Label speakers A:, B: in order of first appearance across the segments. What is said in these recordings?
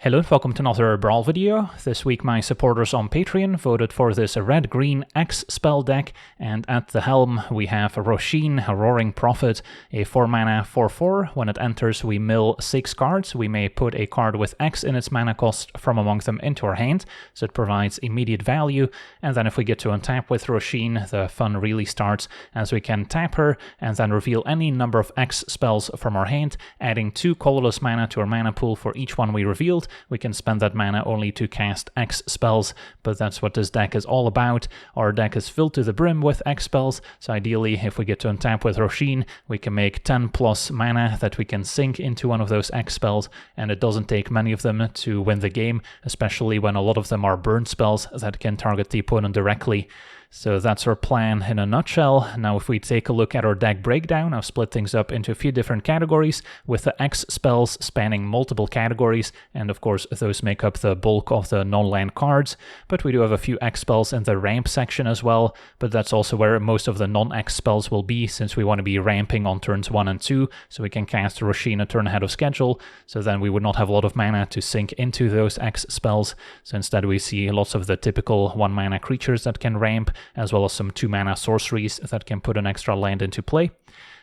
A: Hello and welcome to another Brawl video. This week my supporters on Patreon voted for this red-green X spell deck, and at the helm we have Rosheen, a Roaring Prophet, a 4-mana 4/4. When it enters we mill 6 cards. We may put a card with X in its mana cost from among them into our hand, so it provides immediate value, and then if we get to untap with Rosheen, the fun really starts, as we can tap her and then reveal any number of X spells from our hand, adding 2 colorless mana to our mana pool for each one we revealed. We can spend that mana only to cast X spells, but that's what this deck is all about. Our deck is filled to the brim with X spells, so ideally if we get to untap with Rosheen, we can make 10 plus mana that we can sink into one of those X spells, and it doesn't take many of them to win the game, especially when a lot of them are burn spells that can target the opponent directly. So that's our plan in a nutshell. Now if we take a look at our deck breakdown, I've split things up into a few different categories, with the X spells spanning multiple categories, and of course those make up the bulk of the non-land cards, but we do have a few X spells in the ramp section as well, but that's also where most of the non-X spells will be, since we want to be ramping on turns 1 and 2, so we can cast Rosheen a turn ahead of schedule, so then we would not have a lot of mana to sink into those X spells, so instead we see lots of the typical 1-mana creatures that can ramp, as well as some 2-mana sorceries that can put an extra land into play.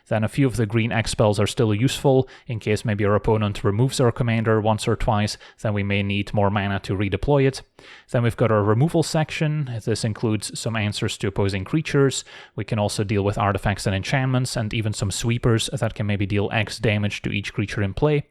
A: Then a few of the green X spells are still useful, in case maybe our opponent removes our commander once or twice, then we may need more mana to redeploy it. Then we've got our removal section. This includes some answers to opposing creatures. We can also deal with artifacts and enchantments, and even some sweepers that can maybe deal X damage to each creature in play.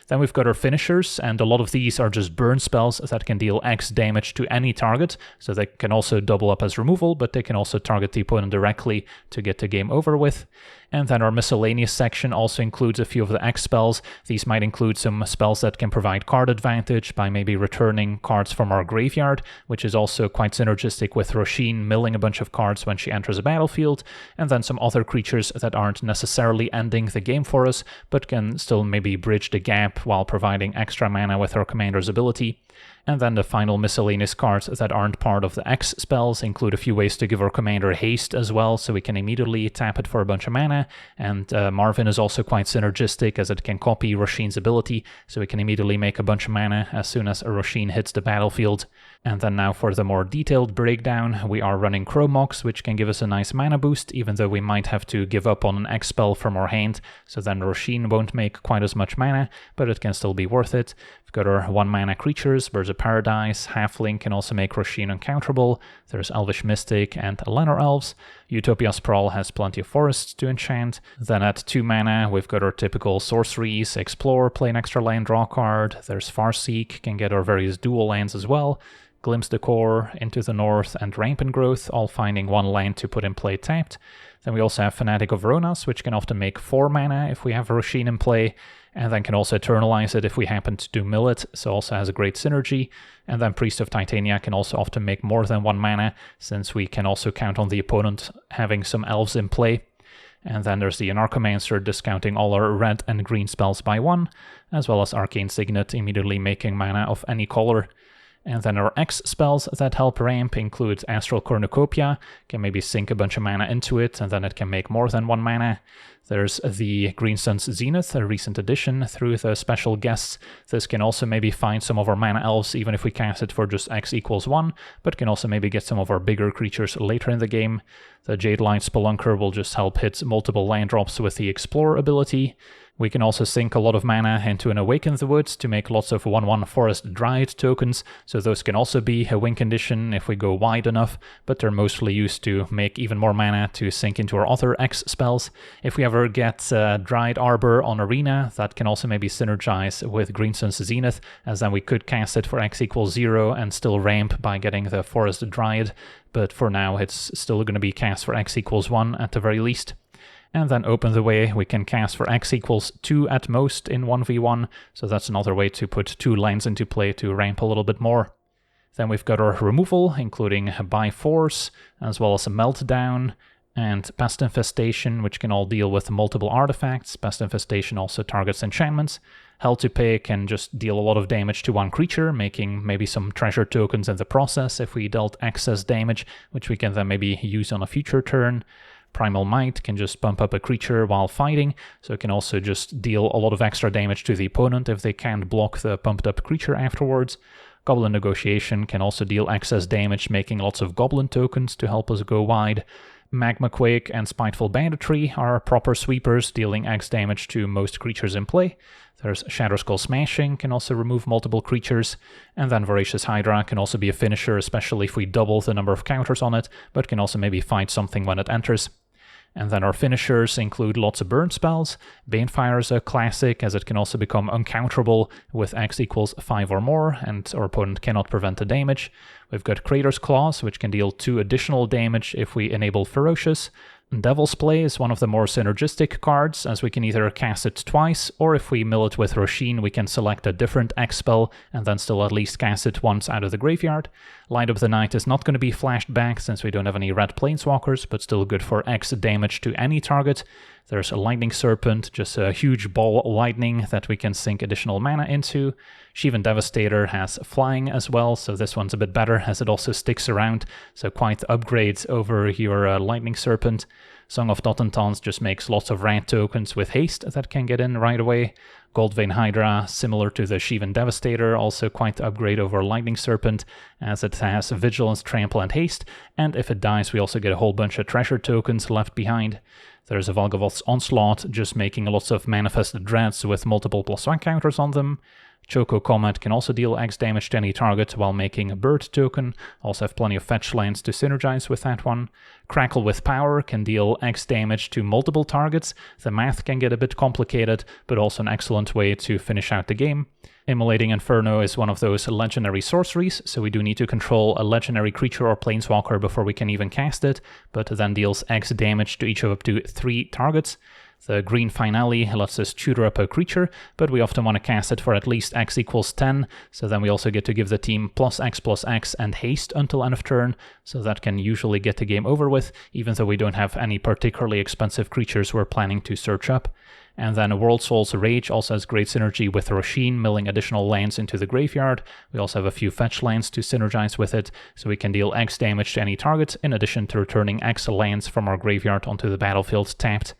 A: Then we've got our finishers, and a lot of these are just burn spells that can deal X damage to any target, so they can also double up as removal, but they can also target the opponent directly to get the game over with. And then our miscellaneous section also includes a few of the X spells. These might include some spells that can provide card advantage by maybe returning cards from our graveyard, which is also quite synergistic with Rosheen milling a bunch of cards when she enters a battlefield, and then some other creatures that aren't necessarily ending the game for us, but can still maybe bridge the gap while providing extra mana with our commander's ability. And then the final miscellaneous cards that aren't part of the X spells include a few ways to give our commander haste as well, so we can immediately tap it for a bunch of mana, and Marvin is also quite synergistic as it can copy Rosheen's ability, so we can immediately make a bunch of mana as soon as Rosheen hits the battlefield. And then now for the more detailed breakdown, we are running Chromox, which can give us a nice mana boost, even though we might have to give up on an X spell from our hand, so then Rosheen won't make quite as much mana, but it can still be worth it. We've got our 1-mana creatures, Birds of Paradise, Halfling can also make Rosheen uncounterable, there's Elvish Mystic and Llanowar Elves. Utopia Sprawl has plenty of forests to enchant. Then at 2 mana, we've got our typical sorceries, Explore, play an extra land, draw a card. There's Farseek, can get our various dual lands as well. Glimpse the Core, Into the North, and Rampant Growth, all finding 1 land to put in play tapped. Then we also have Fanatic of Ronas, which can often make 4 mana if we have Rosheen in play, and then can also eternalize it if we happen to mill it, so also has a great synergy. And then Priest of Titania can also often make more than 1 mana, since we can also count on the opponent having some elves in play. And then there's the Anarchomancer discounting all our red and green spells by 1, as well as Arcane Signet immediately making mana of any color. And then our X spells that help ramp include Astral Cornucopia, can maybe sink a bunch of mana into it, and then it can make more than 1 mana. There's the Green Sun's Zenith, a recent addition through the special guests. This can also maybe find some of our mana elves, even if we cast it for just X equals 1, but can also maybe get some of our bigger creatures later in the game. The Jade Light Spelunker will just help hit multiple land drops with the Explore ability. We can also sink a lot of mana into an Awaken the Woods to make lots of 1/1 Forest Druid tokens, so those can also be a win condition if we go wide enough, but they're mostly used to make even more mana to sink into our other X spells. If we ever get Druid Arbor on Arena, that can also maybe synergize with Green Sun's Zenith, as then we could cast it for X equals 0 and still ramp by getting the Forest Druid, but for now it's still going to be cast for X equals 1 at the very least. And then Open the Way, we can cast for X equals 2 at most in 1v1, so that's another way to put 2 lands into play to ramp a little bit more. Then we've got our removal, including By Force, as well as a Meltdown, and Pest Infestation, which can all deal with multiple artifacts. Pest Infestation also targets enchantments. Hell to Pay can just deal a lot of damage to 1 creature, making maybe some treasure tokens in the process if we dealt excess damage, which we can then maybe use on a future turn. Primal Might can just bump up a creature while fighting, so it can also just deal a lot of extra damage to the opponent if they can't block the pumped up creature afterwards. Goblin Negotiation can also deal excess damage, making lots of goblin tokens to help us go wide. Magma Quake and Spiteful Banditry are proper sweepers, dealing X damage to most creatures in play. There's Shadow Skull Smashing, can also remove multiple creatures, and then Voracious Hydra can also be a finisher, especially if we double the number of counters on it, but can also maybe fight something when it enters. And then our finishers include lots of burn spells. Banefire is a classic, as it can also become uncounterable with X equals 5 or more, and our opponent cannot prevent the damage. We've got Crater's Claws, which can deal 2 additional damage if we enable Ferocious. Devil's Play is one of the more synergistic cards, as we can either cast it twice, or if we mill it with Rosheen, we can select a different X spell and then still at least cast it once out of the graveyard. Light of the Night is not going to be flashed back since we don't have any red planeswalkers, but still good for X damage to any target. There's a Lightning Serpent, just a huge ball lightning that we can sink additional mana into. Shivan Devastator has flying as well, so this one's a bit better as it also sticks around, so quite upgrades over your Lightning Serpent. Song of Totentons just makes lots of red tokens with haste that can get in right away. Goldvein Hydra, similar to the Shivan Devastator, also quite upgrade over Lightning Serpent, as it has Vigilance, Trample, and Haste, and if it dies we also get a whole bunch of treasure tokens left behind. There's a Valgavoth's Onslaught, just making lots of Manifested Dreads with multiple +1 counters on them. Choco Comet can also deal X damage to any target while making a bird token, also have plenty of fetch lands to synergize with that one. Crackle with Power can deal X damage to multiple targets. The math can get a bit complicated, but also an excellent way to finish out the game. Immolating Inferno is one of those legendary sorceries, so we do need to control a legendary creature or planeswalker before we can even cast it, but then deals X damage to each of up to 3 targets. The Green Finale lets us tutor up a creature, but we often want to cast it for at least X equals 10, so then we also get to give the team +X and haste until end of turn, so that can usually get the game over with, even though we don't have any particularly expensive creatures we're planning to search up. And then World Soul's Rage also has great synergy with Rosheen, milling additional lands into the graveyard. We also have a few fetch lands to synergize with it, so we can deal X damage to any target, in addition to returning X lands from our graveyard onto the battlefield tapped.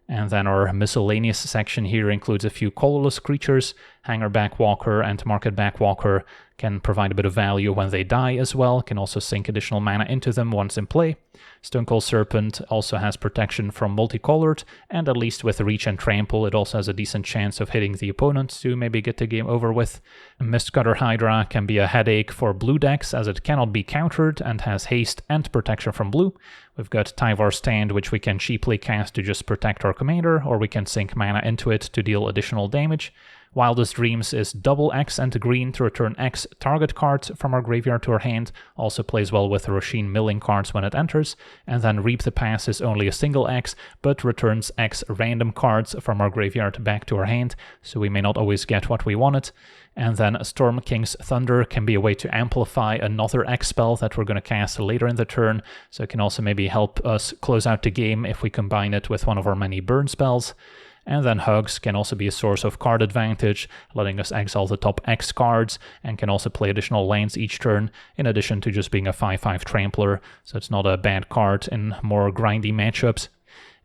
A: And then our miscellaneous section here includes a few colorless creatures. Hangerback Walker and Marketback Walker can provide a bit of value when they die as well, can also sink additional mana into them once in play. Stonecold Serpent also has protection from multicolored, and at least with Reach and Trample it also has a decent chance of hitting the opponent to maybe get the game over with. Mistcutter Hydra can be a headache for blue decks, as it cannot be countered and has haste and protection from blue. We've got Tyvar Stand, which we can cheaply cast to just protect our commander, or we can sink mana into it to deal additional damage. Wildest Dreams is double X and green to return X target cards from our graveyard to our hand, also plays well with Rosheen milling cards when it enters, and then Reap the Pass is only a single X, but returns X random cards from our graveyard back to our hand, so we may not always get what we wanted. And then Storm King's Thunder can be a way to amplify another X spell that we're going to cast later in the turn, so it can also maybe help us close out the game if we combine it with one of our many burn spells. And then Hugs can also be a source of card advantage, letting us exile the top X cards, and can also play additional lands each turn, in addition to just being a 5/5 trampler, so it's not a bad card in more grindy matchups.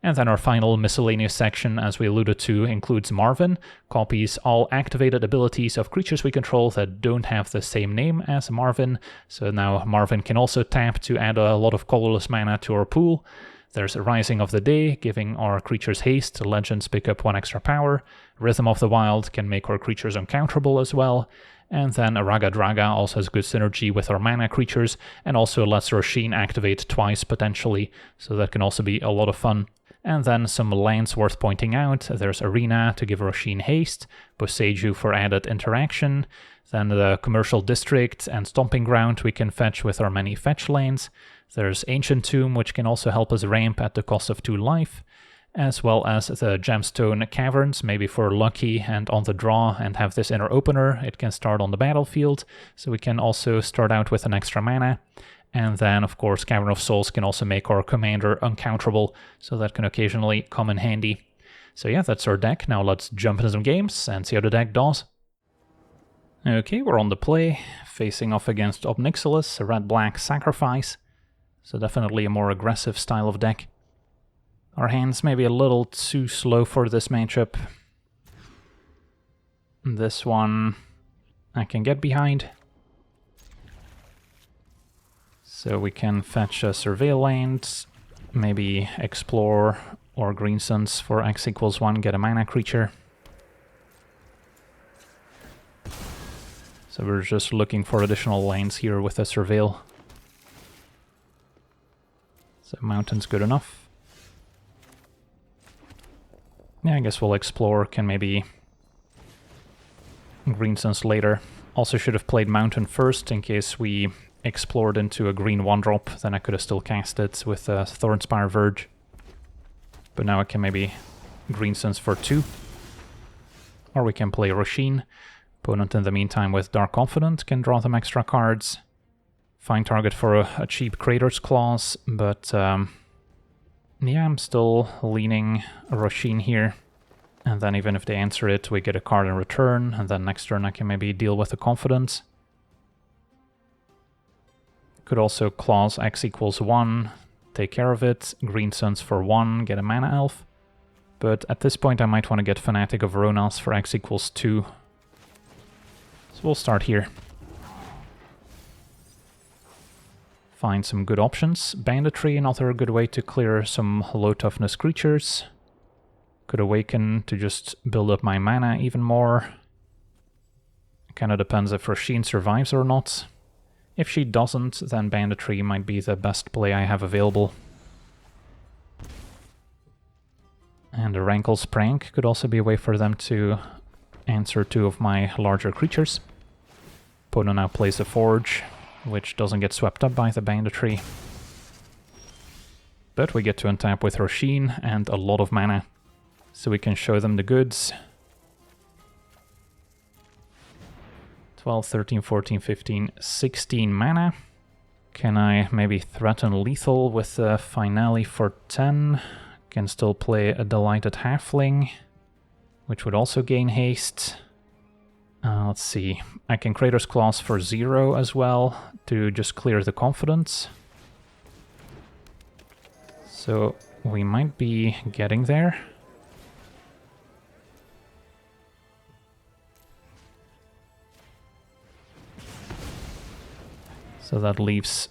A: And then our final miscellaneous section, as we alluded to, includes Marvin, copies all activated abilities of creatures we control that don't have the same name as Marvin, so now Marvin can also tap to add a lot of colorless mana to our pool. There's a Rising of the Day, giving our creatures haste, legends pick up 1 extra power. Rhythm of the Wild can make our creatures uncounterable as well. And then Raga Draga also has good synergy with our mana creatures, and also lets Rosheen activate twice potentially, so that can also be a lot of fun. And then some lands worth pointing out. There's Arena to give Rosheen haste, Boseiju for added interaction, then the Commercial District and Stomping Ground we can fetch with our many fetch lands. There's Ancient Tomb, which can also help us ramp at the cost of 2 life, as well as the Gemstone Caverns, maybe for lucky and on the draw and have this inner opener. It can start on the battlefield, so we can also start out with an extra mana. And then, of course, Cavern of Souls can also make our commander uncounterable, so that can occasionally come in handy. So yeah, that's our deck. Now let's jump into some games and see how the deck does. Okay, we're on the play, facing off against Ob Nixilis, a red-black sacrifice. So definitely a more aggressive style of deck. Our hand's maybe a little too slow for this matchup. This one I can get behind. So we can fetch a surveil land, maybe explore or green suns for x equals 1, get a mana creature. So we're just looking for additional lands here with a surveil. So mountain's good enough. Yeah, I guess we'll explore, can maybe green suns later. Also should have played mountain first in case we explored into a green 1-drop, then I could have still cast it with a Thornspire Verge. But now I can maybe green suns for 2. Or we can play Rosheen. Opponent in the meantime with Dark Confidant can draw them extra cards. Fine target for a cheap Crater's Claws, but yeah, I'm still leaning Rosheen here. And then even if they answer it, we get a card in return, and then next turn I can maybe deal with the Confidant. Could also Claws x equals 1, take care of it, green suns for 1, get a mana elf. But at this point I might want to get Fanatic of Ronas for x equals 2. So we'll start here. Find some good options. Banditry, another good way to clear some low toughness creatures. Could Awaken to just build up my mana even more. Kinda depends if Rosheen survives or not. If she doesn't, then Banditry might be the best play I have available. And a Rankle's Prank could also be a way for them to answer 2 of my larger creatures. Opponent now plays a Forge, which doesn't get swept up by the Banditry. But we get to untap with Rosheen and a lot of mana, so we can show them the goods. 12, 13, 14, 15, 16 mana. Can I maybe threaten lethal with a Finale for 10? Can still play a Delighted Halfling, which would also gain haste. Let's see, I can Crater's Claws for 0 as well, to just clear the Confidence. So we might be getting there. So that leaves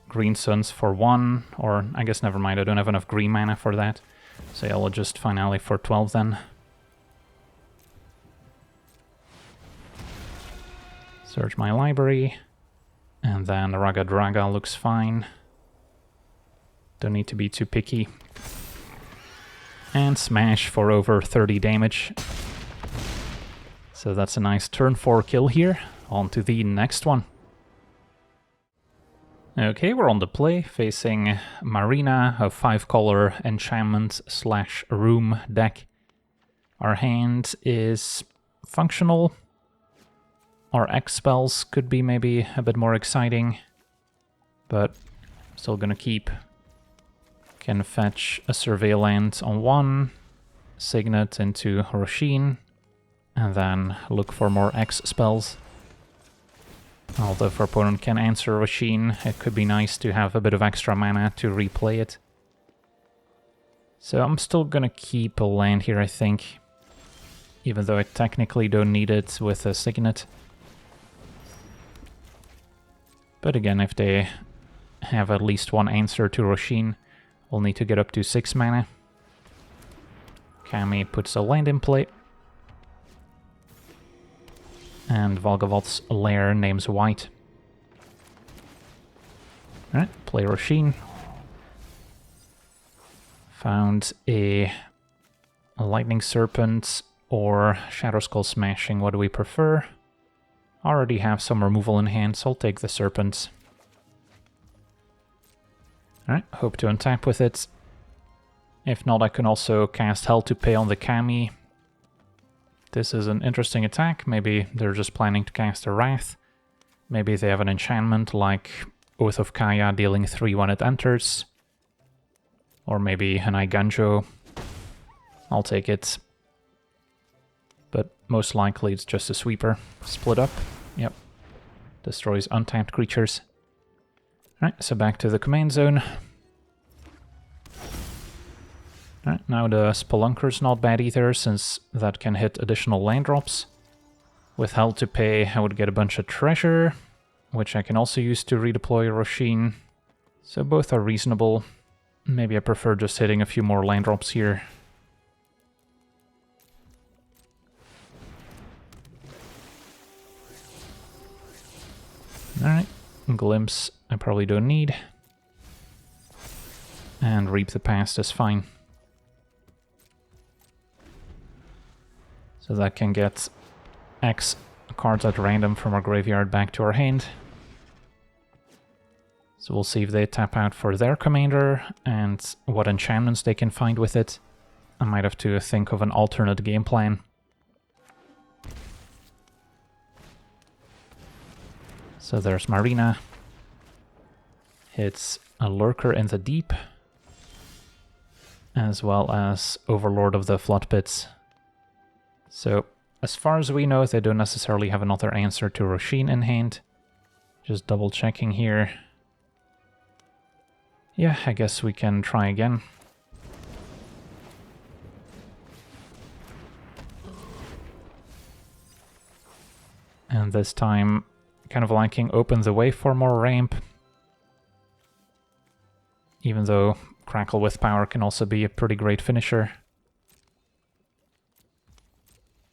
A: green suns for 1, or I guess never mind, I don't have enough green mana for that. So yeah, I'll just Finale for 12 then. Search my library, and then Raga Draga looks fine. Don't need to be too picky. And smash for over 30 damage. So that's a nice turn 4 kill here. On to the next one. Okay, we're on the play, facing Marina, a 5-color enchantment/room deck. Our hand is functional. Our X spells could be maybe a bit more exciting, but still gonna keep. Can fetch a Surveil land on 1, Signet into Rosheen, and then look for more X spells. Although if our opponent can answer Rosheen, it could be nice to have a bit of extra mana to replay it. So I'm still gonna keep a land here, I think. Even though I technically don't need it with a Signet. But again, if they have at least one answer to Rosheen, we'll need to get up to 6 mana. Kami puts a land in play. And Valgavod's Lair names white. Alright, play Rosheen. Found a Lightning Serpent or Shadow Skull Smashing, what do we prefer? Already have some removal in hand, so I'll take the Serpent. Alright, hope to untap with it. If not, I can also cast Hell to Pay on the Kami. This is an interesting attack. Maybe they're just planning to cast a Wrath. Maybe they have an enchantment like Oath of Kaya dealing 3 when it enters. Or maybe an Iganjo. I'll take it. But most likely it's just a sweeper. Split up. Yep. Destroys untapped creatures. Alright, so back to the command zone. Alright, now the Spelunker's not bad either, since that can hit additional land drops. With Hell to Pay, I would get a bunch of treasure, which I can also use to redeploy Rosheen. So both are reasonable. Maybe I prefer just hitting a few more land drops here. Alright, Glimpse I probably don't need. And Reap the Past is fine. So that can get X cards at random from our graveyard back to our hand. So we'll see if they tap out for their commander and what enchantments they can find with it. I might have to think of an alternate game plan. So there's Marina. Hits a Lurker in the Deep, as well as Overlord of the Flood Pits. So, as far as we know, they don't necessarily have another answer to Rosheen in hand. Just double checking here. Yeah, I guess we can try again. And this time, kind of liking Open the Way for more ramp. Even though Crackle with Power can also be a pretty great finisher.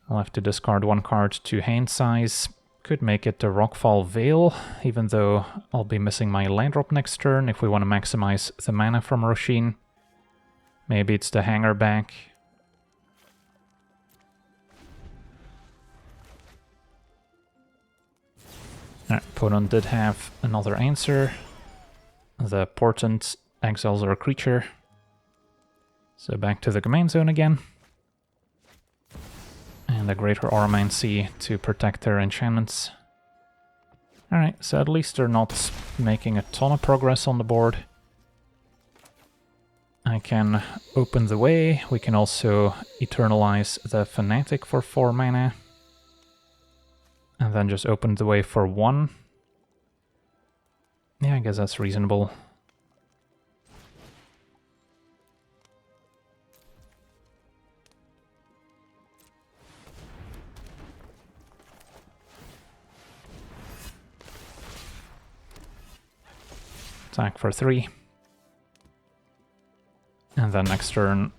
A: I'll have to discard one card to hand size. Could make it the Rockfall Veil, even though I'll be missing my land drop next turn if we want to maximize the mana from Rosheen. Maybe it's the Hanger back. Opponent did have another answer. The Portent exiles our creature. So back to the command zone again. And a Greater Oromancy to protect their enchantments. Alright, so at least they're not making a ton of progress on the board. I can Open the Way. We can also Eternalize the Fanatic for 4 mana. And then just Open the Way for 1. Yeah, I guess that's reasonable. Attack for 3. And then next turn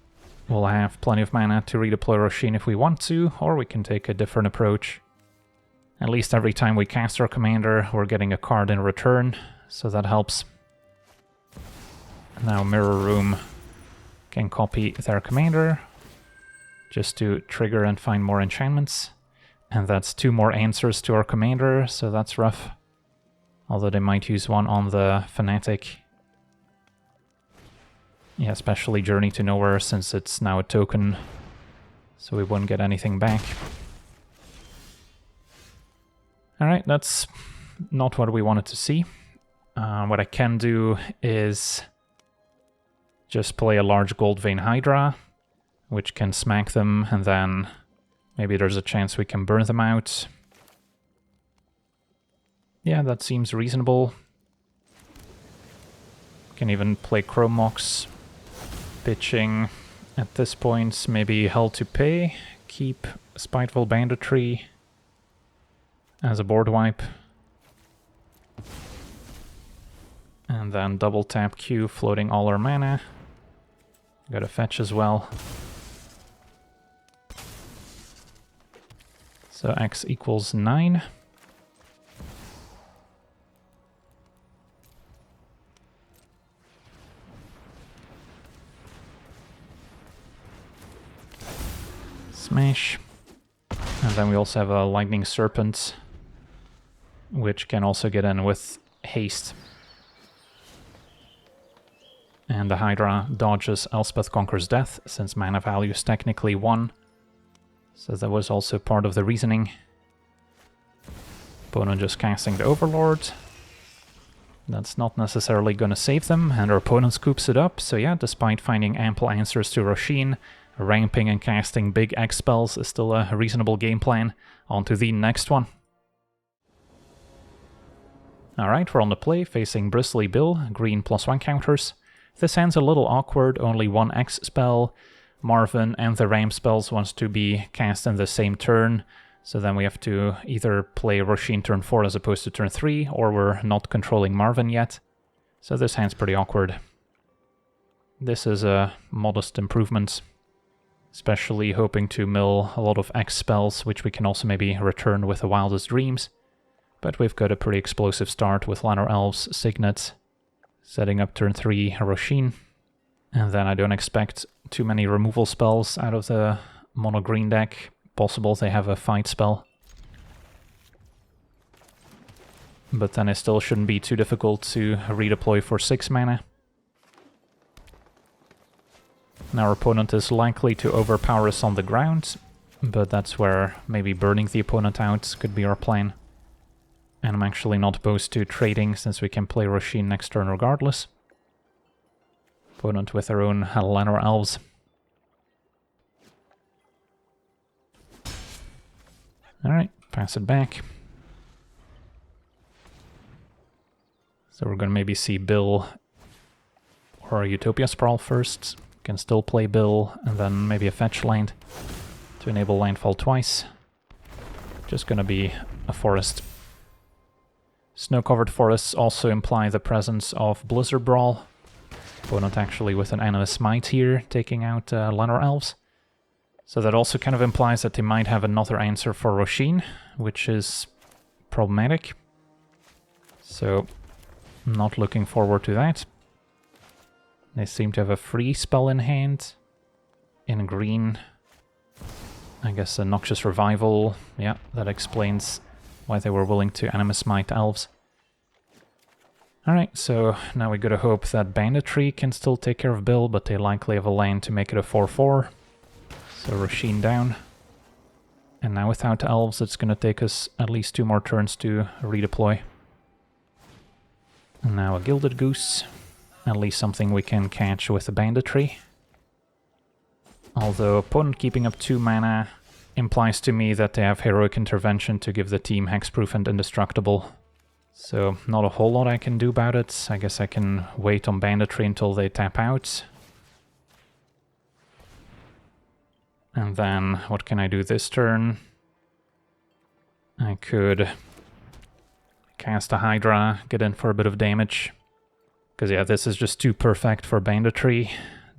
A: we'll have plenty of mana to redeploy Rosheen if we want to, or we can take a different approach. At least every time we cast our commander, we're getting a card in return, so that helps. Now Mirror Room can copy their commander, just to trigger and find more enchantments. And that's 2 more answers to our commander, so that's rough. Although they might use one on the Fanatic. Yeah, especially Journey to Nowhere, since it's now a token, so we wouldn't get anything back. Alright, that's not what we wanted to see. What I can do is just play a large Goldvein Hydra, which can smack them, and then maybe there's a chance we can burn them out. Yeah, that seems reasonable. Can even play Chrome Mox. Pitching at this point, maybe Hell to Pay. Keep Spiteful Banditry as a board wipe. And then double tap Q, floating all our mana. Got a fetch as well. So X equals 9. Smash. And then we also have a Lightning Serpent, which can also get in with haste. And the Hydra dodges Elspeth Conquers Death, since mana value is technically 1. So that was also part of the reasoning. Opponent just casting the Overlord. That's not necessarily going to save them, and our opponent scoops it up. So yeah, despite finding ample answers to Rosheen, ramping and casting big X spells is still a reasonable game plan. On to the next one. Alright, we're on the play, facing Bristly Bill, green +1 counters. This hand's a little awkward, only 1 X spell, Marvin and the Ram spells wants to be cast in the same turn. So then we have to either play Rosheen turn 4 as opposed to turn 3, or we're not controlling Marvin yet. So this hand's pretty awkward. This is a modest improvement, especially hoping to mill a lot of X spells, which we can also maybe return with the Wildest Dreams. But we've got a pretty explosive start with Llanowar Elves, Signet, setting up turn 3 Rosheen. And then I don't expect too many removal spells out of the mono green deck. Possible they have a fight spell. But then it still shouldn't be too difficult to redeploy for 6 mana. Now our opponent is likely to overpower us on the ground, but that's where maybe burning the opponent out could be our plan. And I'm actually not opposed to trading, since we can play Rosheen next turn regardless. Opponent with their own Llanowar Elves. Alright, pass it back. So we're gonna maybe see Bill or Utopia Sprawl first. Can still play Bill, and then maybe a fetch land to enable landfall twice. Just gonna be a forest. Snow-covered forests also imply the presence of Blizzard Brawl. Opponent actually with an Animus Smite here, taking out Llanowar Elves. So that also kind of implies that they might have another answer for Rosheen, which is problematic. So, not looking forward to that. They seem to have a free spell in hand. In green, I guess a Noxious Revival. Yeah, that explains why they were willing to Animus Smite Elves. Alright, so now we gotta hope that Banditry can still take care of Bill, but they likely have a land to make it a 4/4. So Rosheen down. And now without Elves, it's gonna take us at least 2 more turns to redeploy. And now a Gilded Goose. At least something we can catch with the Banditry. Although opponent keeping up 2 mana implies to me that they have Heroic Intervention to give the team Hexproof and Indestructible. So not a whole lot I can do about it. I guess I can wait on Banditry until they tap out. And then what can I do this turn? I could cast a Hydra, get in for a bit of damage. Because yeah, this is just too perfect for Banditry.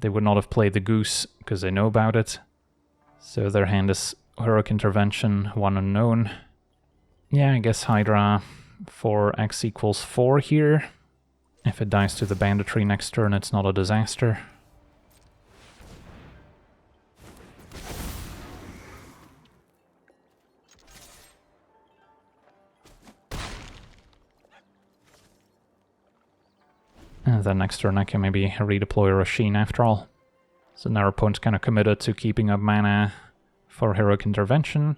A: They would not have played the Goose because they know about it. So their hand is Heroic Intervention, 1 unknown. Yeah, I guess Hydra for X equals 4 here. If it dies to the Banditry next turn, it's not a disaster. And then next turn I can maybe redeploy Rosheen after all. So now our opponent's kind of committed to keeping up mana for Heroic Intervention,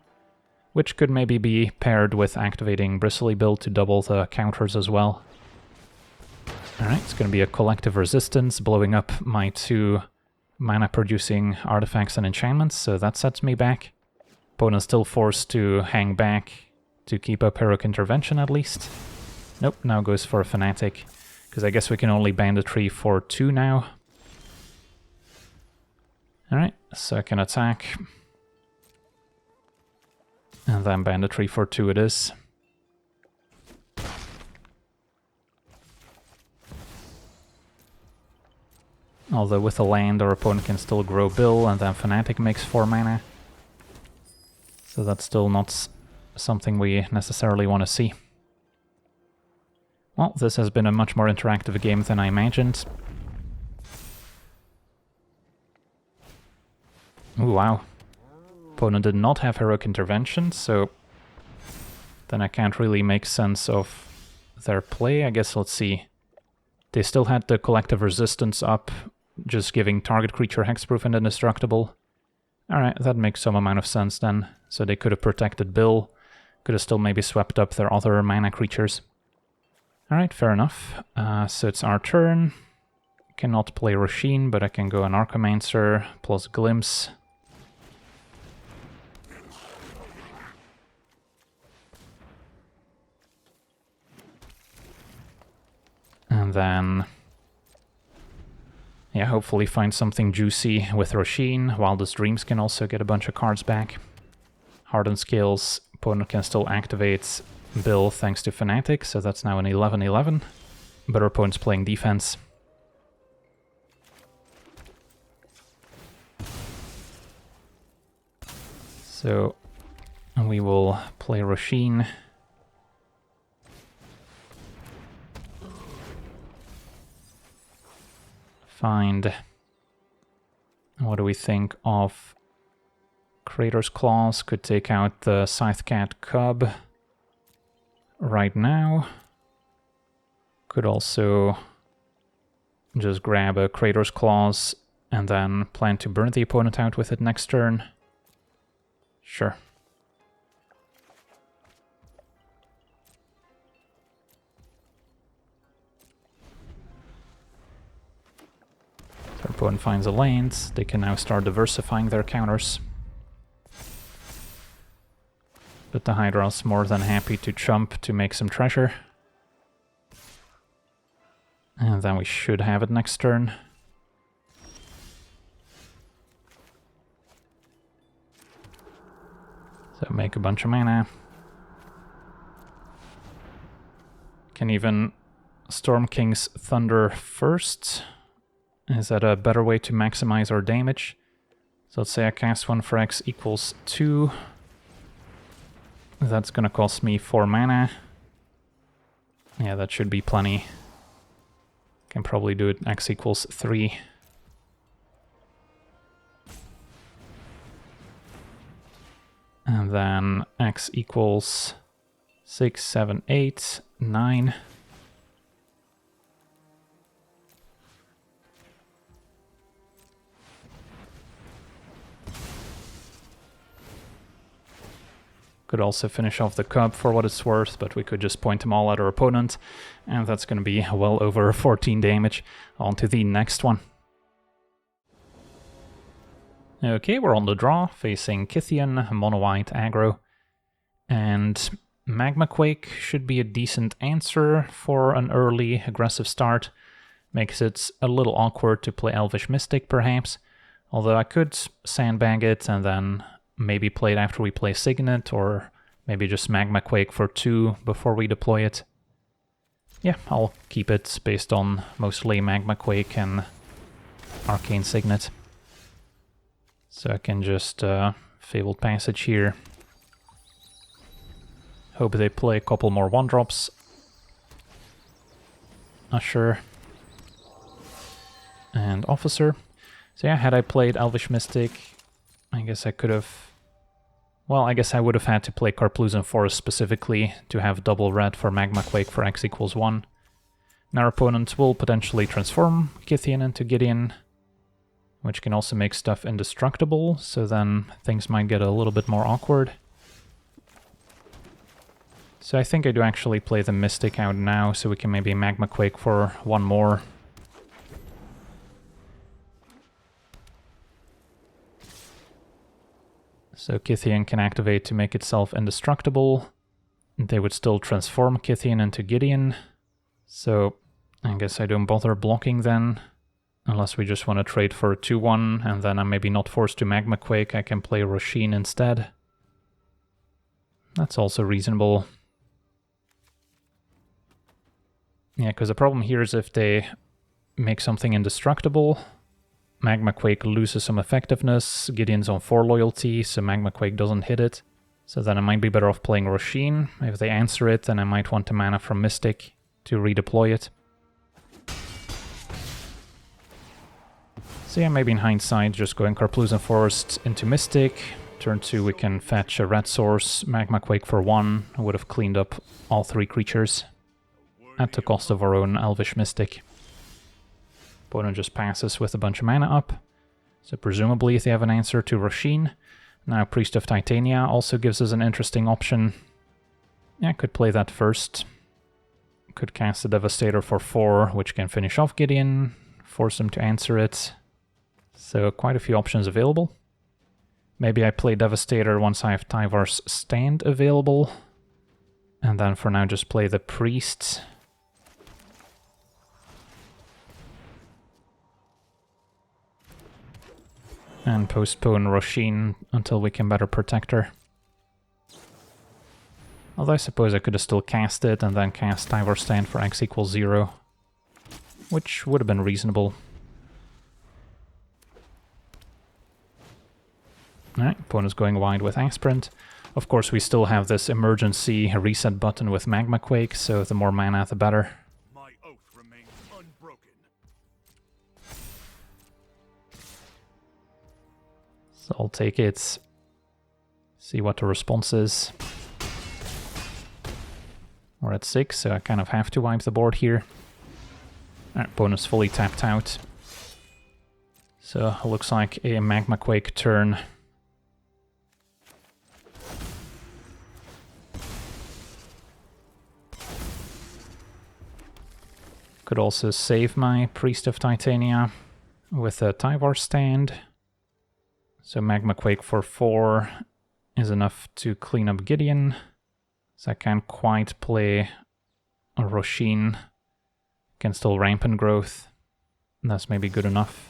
A: which could maybe be paired with activating Bristly build to double the counters as well. Alright, it's going to be a Collective Resistance, blowing up my 2 mana-producing artifacts and enchantments, so that sets me back. Opponent's still forced to hang back to keep up Heroic Intervention at least. Nope, now goes for a Fanatic. Because I guess we can only Banditry for 2 now. Alright, second attack. And then Banditry for 2 it is. Although with a land, our opponent can still grow Bill, and then Fanatic makes 4 mana. So that's still not something we necessarily want to see. Well, this has been a much more interactive game than I imagined. Ooh, wow. Opponent did not have Heroic Intervention, so then I can't really make sense of their play. I guess let's see. They still had the Collective Resistance up, just giving target creature hexproof and indestructible. Alright, that makes some amount of sense then. So they could have protected Bill, could have still maybe swept up their other mana creatures. Alright, fair enough. So it's our turn. Cannot play Rosheen, but I can go an Archomancer plus Glimpse. And then... yeah, hopefully find something juicy with Rosheen. Wildest Dreams can also get a bunch of cards back. Hardened Scales, opponent can still activate Bill thanks to Fnatic, so that's now an 11-11. But our opponent's playing defense. So we will play Rosheen. Find... what do we think of Crater's Claws? Could take out the Scythecat Cub right now. Could also just grab a Crater's Claws and then plan to burn the opponent out with it next turn. Sure. Their opponent finds a land. They can now start diversifying their counters. But the Hydra's more than happy to chump to make some treasure. And then we should have it next turn. So make a bunch of mana. Can even Storm King's Thunder first. Is that a better way to maximize our damage? So let's say I cast one for X equals 2. That's gonna cost me 4 mana. Yeah, that should be plenty. Can probably do it X equals 3. And then X equals 6, 7, 8, 9. Could also finish off the Cub for what it's worth, but we could just point them all at our opponent, and that's going to be well over 14 damage. On to the next one. Okay, we're on the draw, facing Kytheon, mono-white aggro, and Magma Quake should be a decent answer for an early aggressive start. Makes it a little awkward to play Elvish Mystic, perhaps, although I could sandbag it and then maybe play it after we play Signet, or maybe just Magma Quake for 2 before we deploy it. Yeah, I'll keep it based on mostly Magma Quake and Arcane Signet. So I can just Fabled Passage here. Hope they play a couple more 1-drops. Usher. And Officer. So yeah, had I played Elvish Mystic, I guess I could have... well, I guess I would have had to play Karplusan Forest specifically to have double red for Magma Quake for X equals 1. And our opponent will potentially transform Kytheon into Gideon, which can also make stuff indestructible, so then things might get a little bit more awkward. So I think I do actually play the Mystic out now, so we can maybe Magma Quake for 1 more. So Kytheon can activate to make itself indestructible. They would still transform Kytheon into Gideon. So I guess I don't bother blocking then. Unless we just want to trade for a 2-1, and then I'm maybe not forced to Magma Quake, I can play Rosheen instead. That's also reasonable. Yeah, because the problem here is if they make something indestructible, Magma Quake loses some effectiveness, Gideon's on 4 loyalty, so Magma Quake doesn't hit it. So then I might be better off playing Rosheen. If they answer it, then I might want to mana from Mystic to redeploy it. So yeah, maybe in hindsight, just going Karplusan Forest into Mystic. Turn 2 we can fetch a red source, Magma Quake for 1. I would have cleaned up all 3 creatures at the cost of our own Elvish Mystic. Opponent just passes with a bunch of mana up. So presumably if they have an answer to Rosheen. Now Priest of Titania also gives us an interesting option. Yeah, could play that first. Could cast a Devastator for 4, which can finish off Gideon, force him to answer it. So quite a few options available. Maybe I play Devastator once I have Tyvar's Stand available. And then for now just play the Priest. and postpone Rosheen until we can better protect her. Although I suppose I could have still cast it and then cast Tyvar Stand for x equals 0, which would have been reasonable. Alright, opponent's going wide with Aspirant. Of course, we still have this emergency reset button with Magma Quake, so the more mana, the better.
B: My oath remains unbroken.
A: So I'll take it, see what the response is. We're at 6, so I kind of have to wipe the board here. Alright, opponent's fully tapped out. So it looks like a Magma Quake turn. Could also save my Priest of Titania with a Tyvar Stand. So Magma Quake for 4 is enough to clean up Gideon. So I can't quite play a Rosheen. Can still Rampant Growth. That's maybe good enough.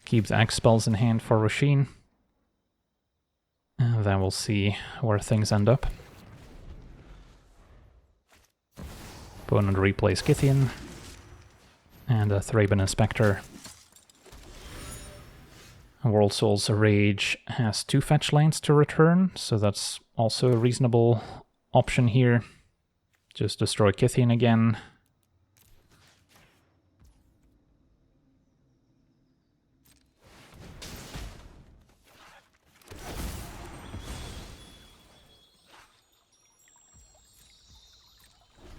A: Keeps X spells in hand for Rosheen. And then we'll see where things end up. Opponent replays Kytheon. And a Thraben Inspector. World Soul's Rage has 2 fetch lands to return, so that's also a reasonable option here. Just destroy Kytheon again.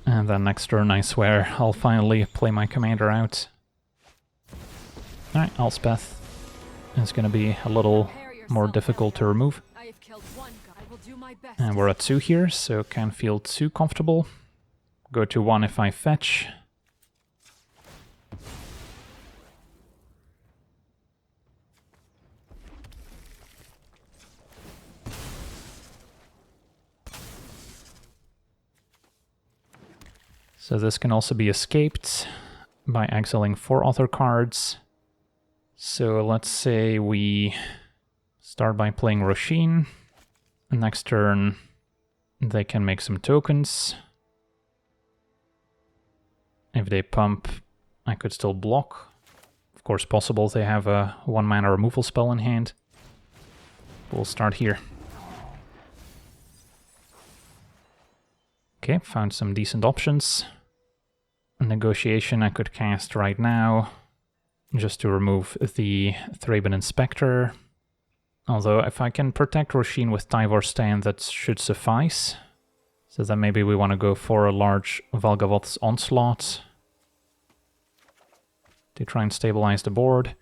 A: And then next turn, I swear, I'll finally play my commander out. Alright, Elspeth is going to be a little more difficult to remove. And we're at 2 here, so can't feel too comfortable. Go to 1 if I fetch. So this can also be escaped by exiling 4 other cards. So let's say we start by playing Rosheen. Next turn they can make some tokens. If they pump, I could still block. Of course possible they have a 1 mana removal spell in hand. We'll start here. Okay, found some decent options. A Negotiation I could cast right now, just to remove the Thraben Inspector. Although if I can protect Rosheen with Tyvar Stand, that should suffice. So then maybe we want to go for a large Valgavoth's Onslaught to try and stabilize the board.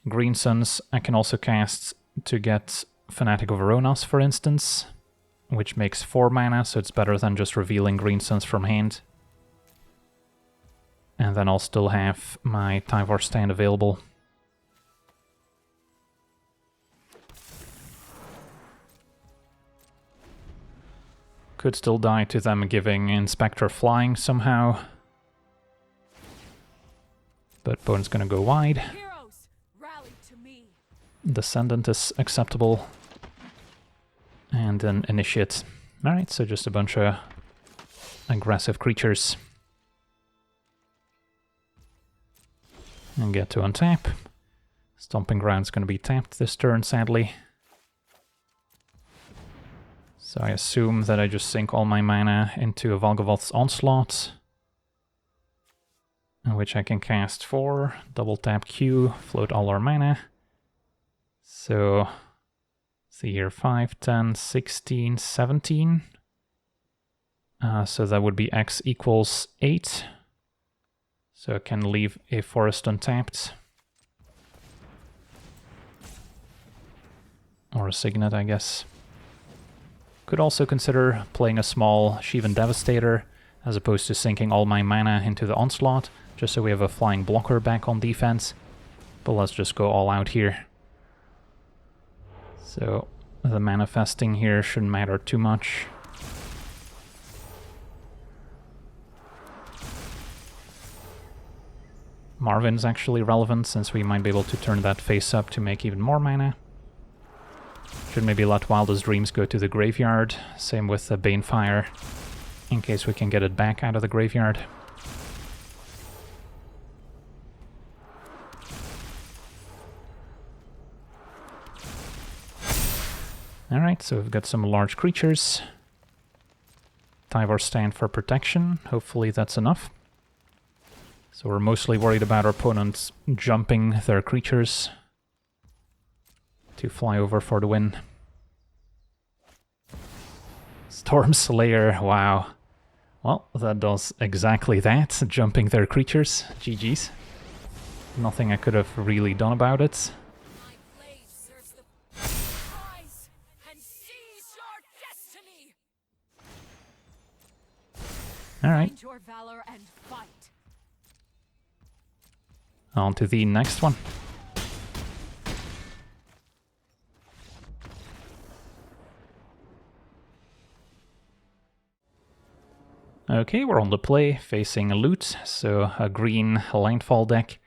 A: Green Suns I can also cast to get Fanatic of Aronas, for instance, which makes 4 mana, so it's better than just revealing Green Suns from hand. And then I'll still have my Tyvar Stand available. Could still die to them giving Inspector flying somehow. But opponent's gonna go wide.
C: Heroes, rally to me.
A: Descendant is acceptable. And then Initiate. Alright, so just a bunch of aggressive creatures. And get to untap. Stomping Ground's going to be tapped this turn, sadly. So I assume that I just sink all my mana into a Valgavoth's Onslaught, in which I can cast 4, double tap Q, float all our mana. So, see here, 5, 10, 16, 17. So that would be X equals 8. So I can leave a forest untapped. Or a Signet, I guess. Could also consider playing a small Shivan Devastator, as opposed to sinking all my mana into the Onslaught, just so we have a flying blocker back on defense. But let's just go all out here. So The manifesting here shouldn't matter too much. Marvin's actually relevant, since we might be able to turn that face up to make even more mana. Should maybe let Wildest Dreams go to the graveyard. Same with the Banefire, in case we can get it back out of the graveyard. Alright, so we've got some large creatures. Tyvar stand for protection. Hopefully that's enough. So we're mostly worried about our opponents jumping their creatures to fly over for the win. Storm Slayer, wow. Well, that does exactly that, jumping their creatures. GG's. Nothing I could have really done about it.
C: My blade serves the rise and seize your destiny.
A: Alright,
C: Find your valor and fight.
A: on to the next one. Okay, we're on the play, facing a loot, so a green landfall deck.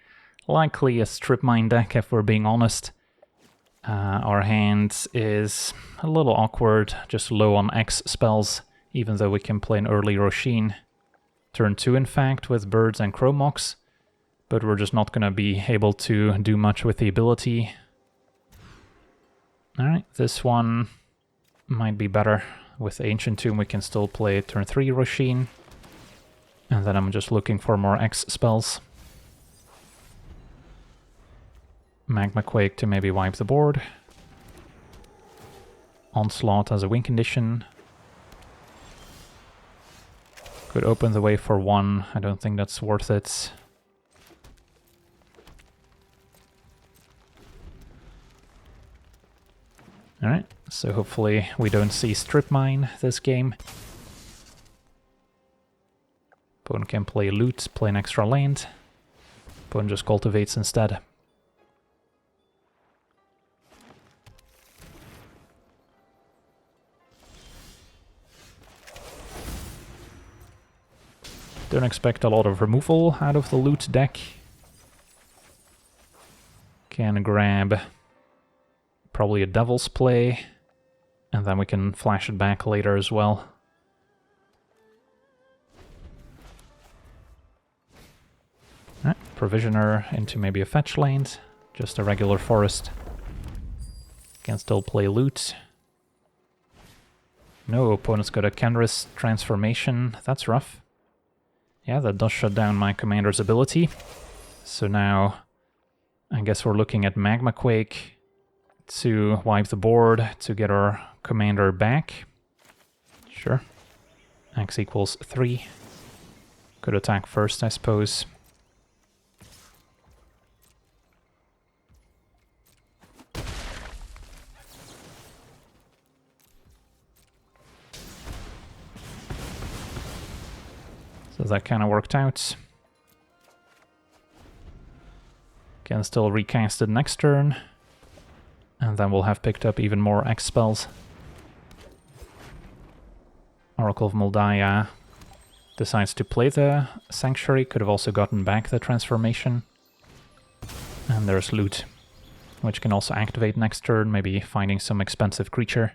A: Likely a strip mine deck, if we're being honest. Our hand is a little awkward, just low on X spells, even though we can play an early Rosheen. Turn 2, in fact, with Birds and Chromox, but we're just not going to be able to do much with the ability. Alright, this one might be better. With Ancient Tomb we can still play turn 3 Rosheen, and then I'm just looking for more X spells. Magma Quake to maybe wipe the board. Onslaught as a win condition. Could open the way for 1, I don't think that's worth it. Alright, so hopefully we don't see Strip Mine this game. Opponent can play loot, play an extra land. Opponent just cultivates instead. Don't expect a lot of removal out of the loot deck. Can grab probably a Devil's Play, and then we can flash it back later as well. Right, Provisioner into maybe a fetch land, just a regular forest. Can still play loot. No, opponent's got a Kenris transformation, that's rough. Yeah, that does shut down my commander's ability. So now I guess we're looking at Magma Quake to wipe the board to get our commander back. Sure. X equals 3. Could attack first, I suppose. So that kind of worked out. Can still recast it next turn. And then we'll have picked up even more X spells. Oracle of Moldiah decides to play the Sanctuary. Could have also gotten back the transformation. And there's loot, which can also activate next turn, maybe finding some expensive creature.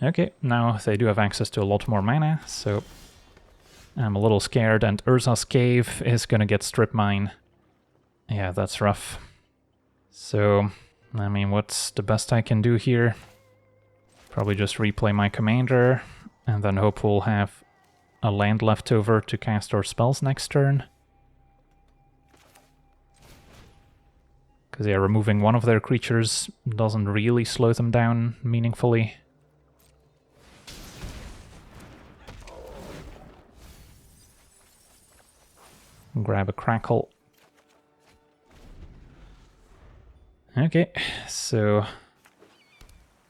A: Okay, now they do have access to a lot more mana, so I'm a little scared, and Urza's Cave is gonna get Strip Mine. Yeah, that's rough. So, I mean, what's the best I can do here? Probably just replay my commander, and then hope we'll have a land left over to cast our spells next turn. Because, yeah, removing one of their creatures doesn't really slow them down meaningfully. Grab a Crackle. Okay, so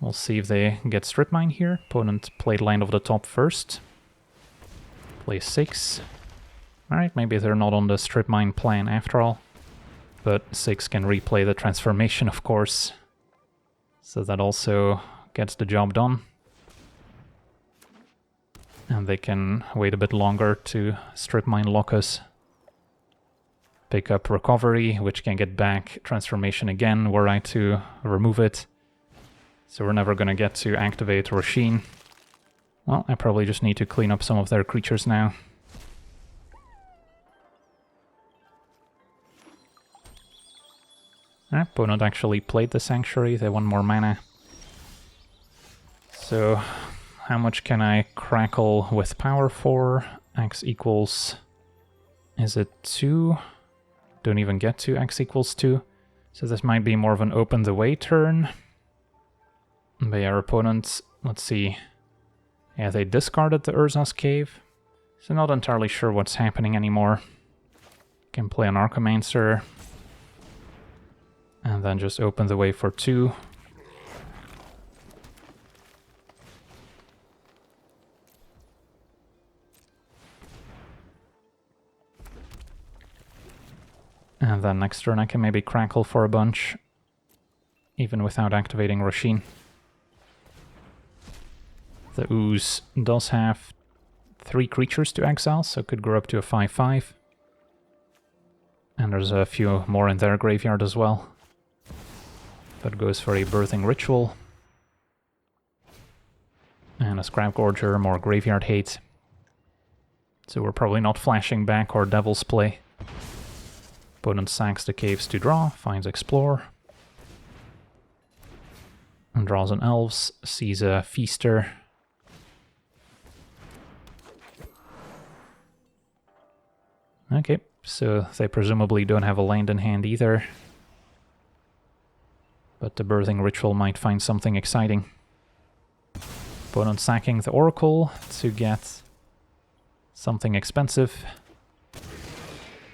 A: we'll see if they get Strip Mine here. Opponent played land of the top first. Play 6. Alright, maybe they're not on the Strip Mine plan after all. But 6 can replay the transformation, of course. So that also gets the job done. And they can wait a bit longer to strip mine Locus. Pick up Recovery, which can get back Transformation again were I to remove it. So we're never gonna get to activate Rosheen. Well, I probably just need to clean up some of their creatures now. Our opponent actually played the Sanctuary, they want more mana. So, how much can I crackle with power for? X equals... is it 2? Don't even get to X equals 2. So this might be more of an open the way turn. But yeah, our opponents, let's see. Yeah, they discarded the Urza's Cave. So not entirely sure what's happening anymore. Can play an Archamancer. And then just open the way for 2. And then next turn I can maybe crackle for a bunch, even without activating Rosheen. The Ooze does have 3 creatures to exile, so it could grow up to a 5/5. And there's a few more in their graveyard as well. That goes for a Birthing Ritual. And a Scrap Gorger, more graveyard hate. So we're probably not flashing back or Devil's Play. Opponent sacks the caves to draw, finds Explore. And draws an Elves, sees a Feaster. Okay, so they presumably don't have a land in hand either. But the Birthing Ritual might find something exciting. Opponent sacking the Oracle to get something expensive.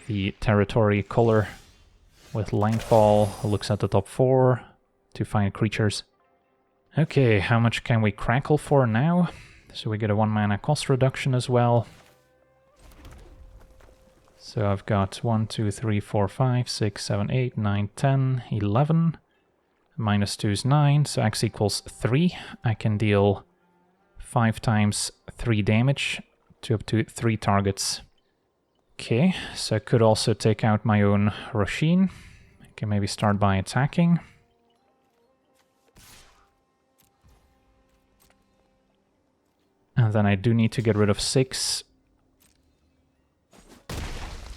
A: The Territory color with Landfall looks at the top 4 to find creatures. Okay, how much can we crackle for now? So we get a 1 mana cost reduction as well. So I've got 1, 2, 3, 4, 5, 6, 7, 8, 9, 10, 11. Minus 2 is 9, so X equals 3. I can deal 5 times 3 damage to up to 3 targets. Okay, so I could also take out my own Rosheen. I can maybe start by attacking. And then I do need to get rid of 6.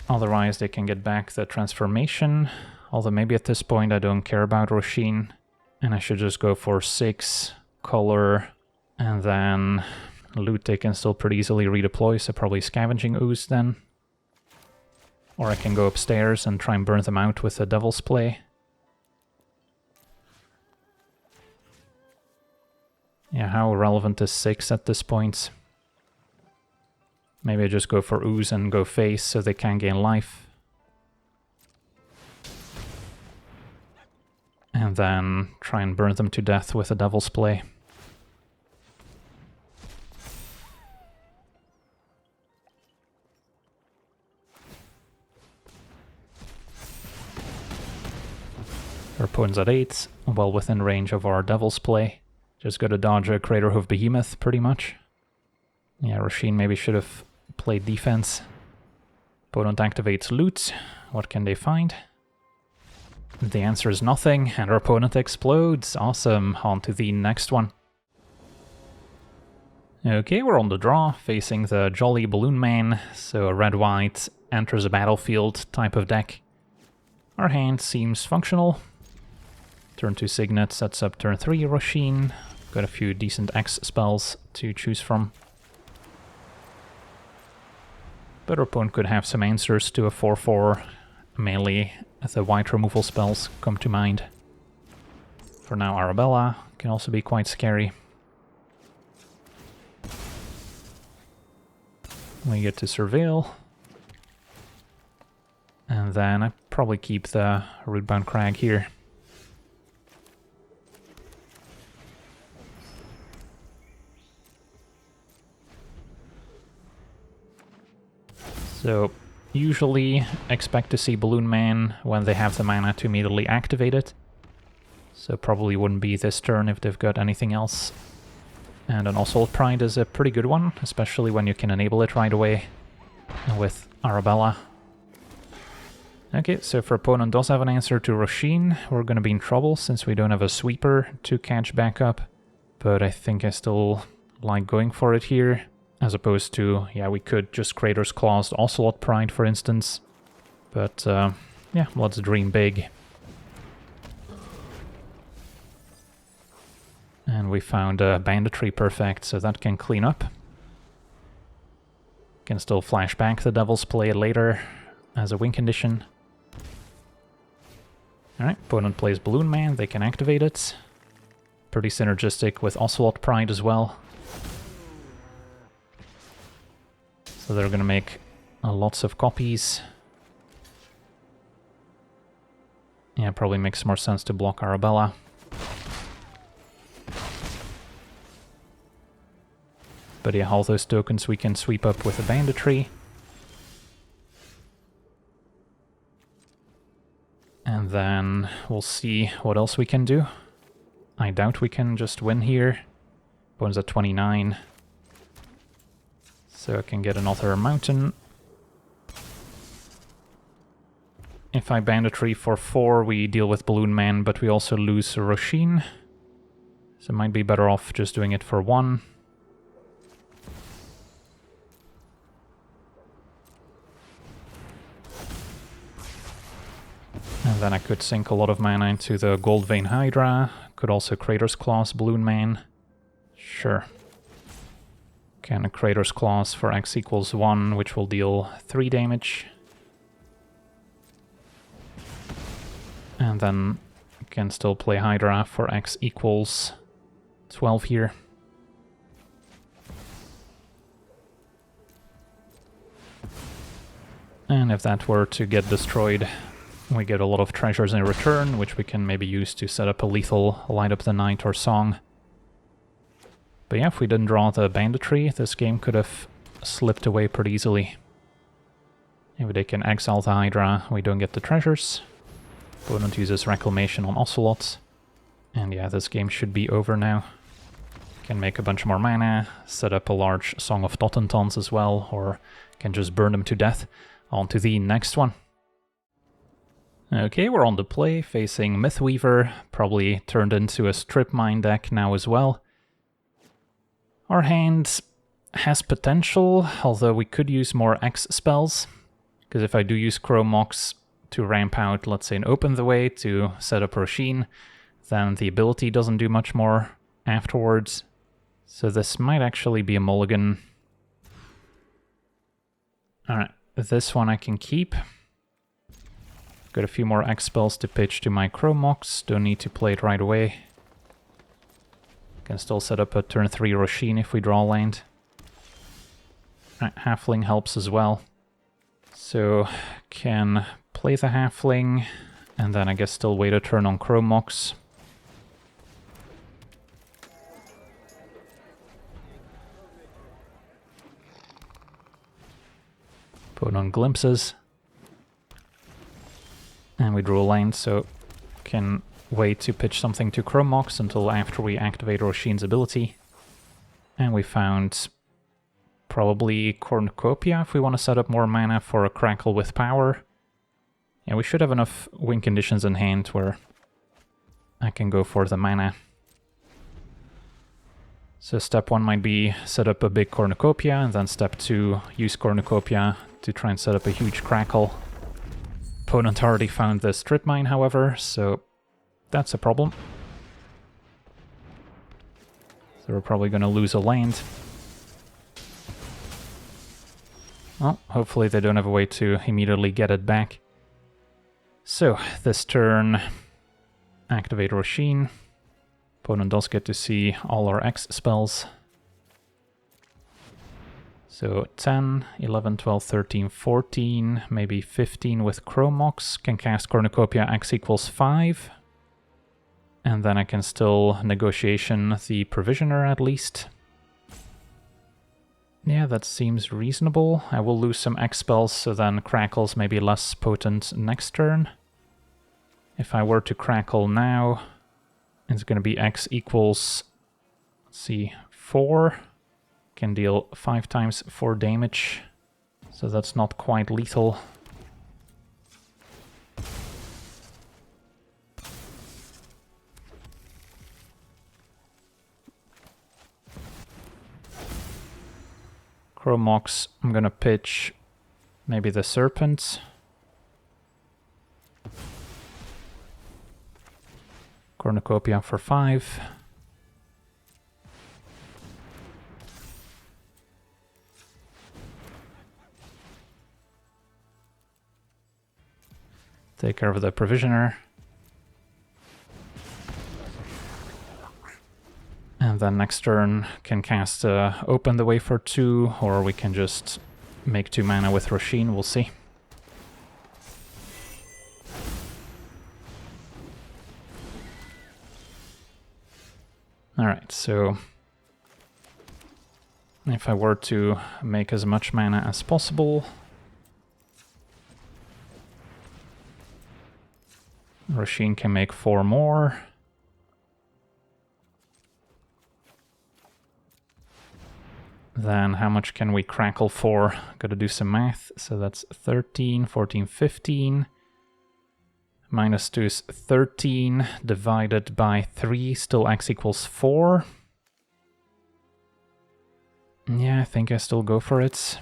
A: Otherwise they can get back the transformation. Although maybe at this point I don't care about Rosheen. And I should just go for 6 color. And then loot they can still pretty easily redeploy, so probably Scavenging Ooze then. Or I can go upstairs and try and burn them out with a Devil's Play. Yeah, how relevant is 6 at this point? Maybe I just go for Ooze and go face so they can gain life. And then try and burn them to death with a Devil's Play. Our opponent's at 8, well within range of our Devil's Play. Just gotta dodge a Craterhoof Behemoth, pretty much. Yeah, Rosheen maybe should have played defense. Opponent activates loot. What can they find? The answer is nothing, and our opponent explodes. Awesome, on to the next one. Okay, we're on the draw, facing the Jolly Balloon Man, so a red-white enters a battlefield type of deck. Our hand seems functional. Turn 2 Signet sets up turn 3 Rosheen. Got a few decent X spells to choose from. But our opponent could have some answers to a 4/4. Mainly the white removal spells come to mind. For now, Arabella can also be quite scary. We get to Surveil. And then I probably keep the Rootbound Crag here. So, usually expect to see Balloon Man when they have the mana to immediately activate it. So probably wouldn't be this turn if they've got anything else. And an Oswald Pride is a pretty good one, especially when you can enable it right away with Arabella. Okay, so if our opponent does have an answer to Rosheen, we're going to be in trouble since we don't have a sweeper to catch back up. But I think I still like going for it here, as opposed to, yeah, we could just Crater's Claws Ocelot Pride, for instance. But, yeah, let's dream big. And we found a Banditry perfect, so that can clean up. Can still flash back the Devil's Play later as a win condition. Alright, opponent plays Balloon Man, they can activate it. Pretty synergistic with Ocelot Pride as well. So they're gonna make lots of copies. Yeah, probably makes more sense to block Arabella. But yeah, all those tokens we can sweep up with a Banditry. And then we'll see what else we can do. I doubt we can just win here. Opponent's at 29. So I can get another mountain. If I Banditry for 4, we deal with Balloon Man, but we also lose Rosheen. So it might be better off just doing it for 1. And then I could sink a lot of mana into the Gold Vein Hydra. Could also Crater's Claws Balloon Man. Sure. Can a Crater's Claws for X equals 1, which will deal 3 damage. And then can still play Hydra for X equals 12 here. And if that were to get destroyed, we get a lot of treasures in return, which we can maybe use to set up a lethal Light Up the Night or Song. But yeah, if we didn't draw the Banditry, this game could have slipped away pretty easily. Maybe they can exile the Hydra, we don't get the treasures. Opponent uses Reclamation on Ocelot. And yeah, this game should be over now. Can make a bunch more mana, set up a large Song of Totentons as well, or can just burn them to death. On to the next one. Okay, we're on the play, facing Mythweaver, probably turned into a Strip Mine deck now as well. Our hand has potential, although we could use more X spells, because if I do use Chrome Mox to ramp out, let's say, an Open the Way to set up Rosheen, then the ability doesn't do much more afterwards. So this might actually be a mulligan. Alright, this one I can keep. Got a few more X spells to pitch to my Chrome Mox, don't need to play it right away. Can still set up a turn 3 Rosheen if we draw land. Right, Halfling helps as well. So can play the Halfling, and then I guess still wait a turn on Chrome Mox. Put on Glimpses. And we drew a land, so can wait to pitch something to Chrome Mox until after we activate Rosheen's ability. And we found probably Cornucopia if we want to set up more mana for a Crackle with Power. Yeah, we should have enough win conditions in hand where I can go for the mana. So step 1 might be set up a big Cornucopia, and then step 2 use Cornucopia to try and set up a huge Crackle. Opponent already found the Strip Mine, however, so that's a problem. So we're probably going to lose a land. Well, hopefully they don't have a way to immediately get it back. So, this turn, activate Rosheen. Opponent does get to see all our X spells. So 10, 11, 12, 13, 14, maybe 15 with Chrome Mox. Can cast Cornucopia X equals 5. And then I can still Negotiation the Provisioner at least. Yeah, that seems reasonable. I will lose some X spells, so then Crackle's maybe less potent next turn. If I were to Crackle now, It's going to be X equals, let's see, 4. Can deal 5 times 4 damage, so that's not quite lethal. Chromox, I'm gonna pitch maybe the Serpent. Cornucopia for 5. Take care of the Provisioner. And then next turn can cast Open the Way for 2, or we can just make 2 mana with Rosheen, we'll see. Alright, so if I were to make as much mana as possible, Rosheen can make 4 more. Then how much can we crackle for? Gotta do some math. So that's 13, 14, 15. Minus 2 is 13, divided by 3, still x equals 4. Yeah, I think I still go for it.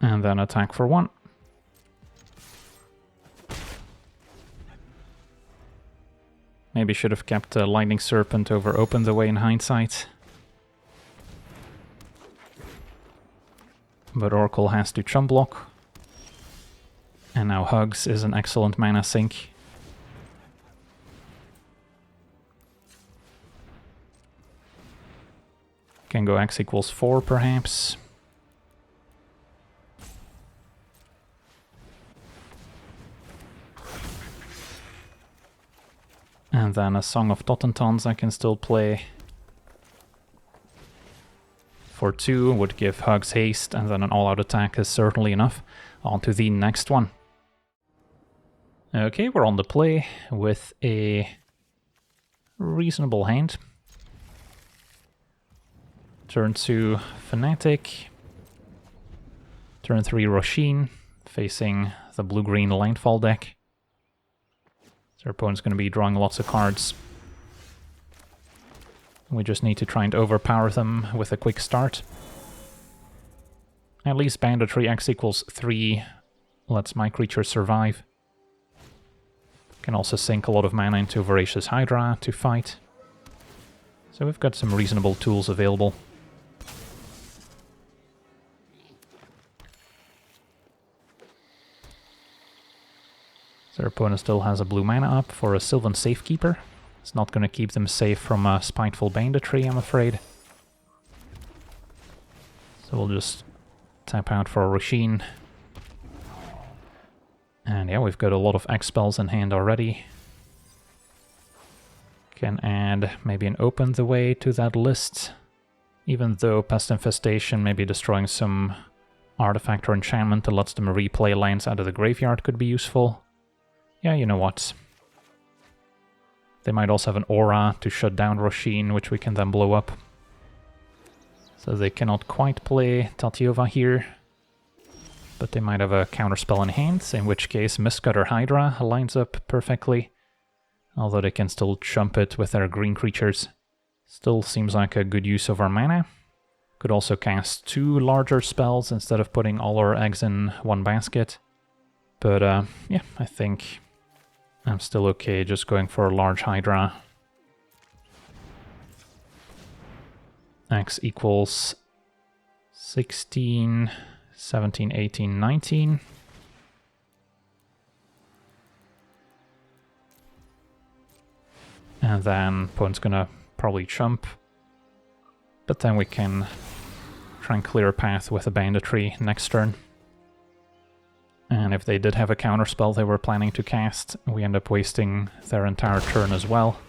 A: And then attack for 1. Maybe should have kept Lightning Serpent over Open the Way in hindsight. But Oracle has to chump block. And now Hugs is an excellent mana sink. Can go x equals 4 perhaps. And then a Song of Totentons I can still play. For 2 would give Hugs haste, and then an all-out attack is certainly enough. On to the next one. Okay, we're on the play with a reasonable hand. Turn 2 Fnatic. Turn 3 Rosheen, facing the blue-green Landfall deck. Their opponent's going to be drawing lots of cards. We just need to try and overpower them with a quick start. At least Banditry x equals 3 lets my creature survive. Can also sink a lot of mana into Voracious Hydra to fight. So we've got some reasonable tools available. Their opponent still has a blue mana up for a Sylvan Safekeeper. It's not going to keep them safe from a Spiteful Banditry, I'm afraid. So we'll just tap out for a Rosheen. And yeah, we've got a lot of X spells in hand already. Can add maybe an Open the Way to that list. Even though Pest Infestation, maybe destroying some artifact or enchantment that lets them replay lands out of the graveyard could be useful. Yeah, you know what. They might also have an Aura to shut down Rosheen, which we can then blow up. So they cannot quite play Tatyova here. But they might have a counterspell in hand, in which case Mistcutter Hydra lines up perfectly. Although they can still chump it with their green creatures. Still seems like a good use of our mana. Could also cast 2 larger spells instead of putting all our eggs in one basket. But yeah, I think I'm still okay just going for a large Hydra. X equals 16, 17, 18, 19. And then opponent's gonna probably chump. But then we can try and clear a path with a Banditry next turn. And if they did have a counterspell they were planning to cast, we end up wasting their entire turn as well.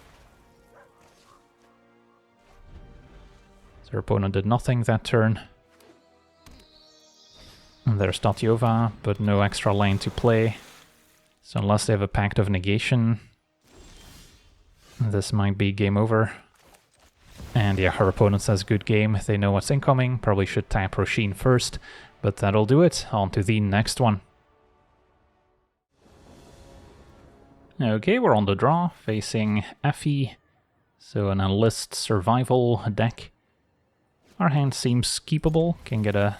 A: Their opponent did nothing that turn. And there's Tatyova, but no extra lane to play. So unless they have a Pact of Negation, this might be game over. And yeah, her opponent says good game, they know what's incoming, probably should tap Rosheen first, but that'll do it. On to the next one. Okay, we're on the draw, facing Effie, so an enlist survival deck. Our hand seems keepable, can get a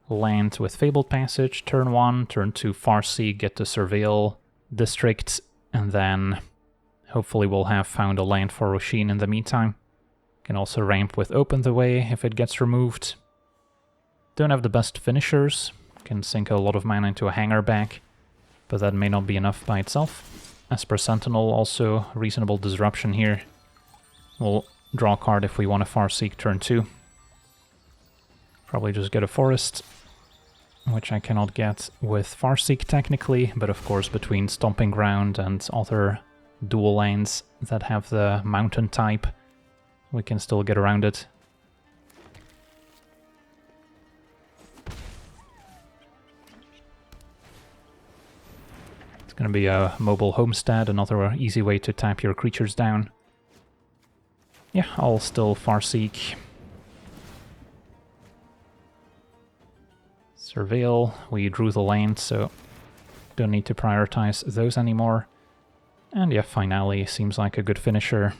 A: land with Fabled Passage, turn 1, turn 2 Farseek, get to Surveil District, and then hopefully we'll have found a land for Rosheen in the meantime. Can also ramp with Open the Way if it gets removed. Don't have the best finishers, can sink a lot of mana into a hanger back, but that may not be enough by itself. Esper Sentinel also reasonable disruption here. We'll draw a card if we want to Farseek turn 2. Probably just get a forest, which I cannot get with Farseek technically, but of course between Stomping Ground and other dual lands that have the mountain type, we can still get around it. It's gonna be a mobile homestead, another easy way to tap your creatures down. Yeah, I'll still Farseek. Surveil, we drew the land, so don't need to prioritize those anymore. And yeah, Finale seems like a good finisher.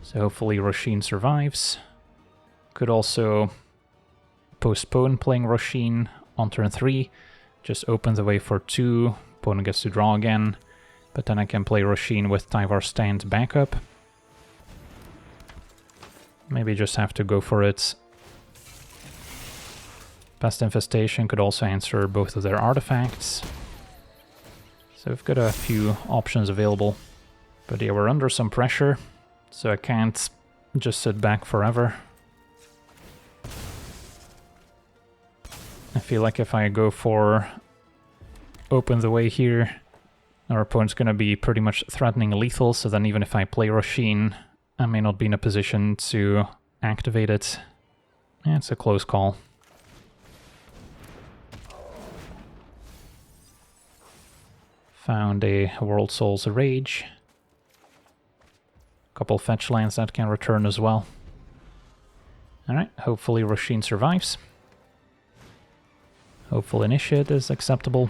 A: So hopefully Rosheen survives. Could also postpone playing Rosheen on turn 3. Just open the way for 2, opponent gets to draw again. But then I can play Rosheen with Tyvar Stand backup. Maybe just have to go for it. Pest Infestation could also answer both of their artifacts. So we've got a few options available. But yeah, we're under some pressure, so I can't just sit back forever. I feel like if I go for Open the Way here, our opponent's going to be pretty much threatening lethal, so then even if I play Rosheen, I may not be in a position to activate it. Yeah, it's a close call. Found a World Soul's Rage. Couple fetch lands that can return as well. Alright, hopefully Rosheen survives. Hopeful Initiate is acceptable.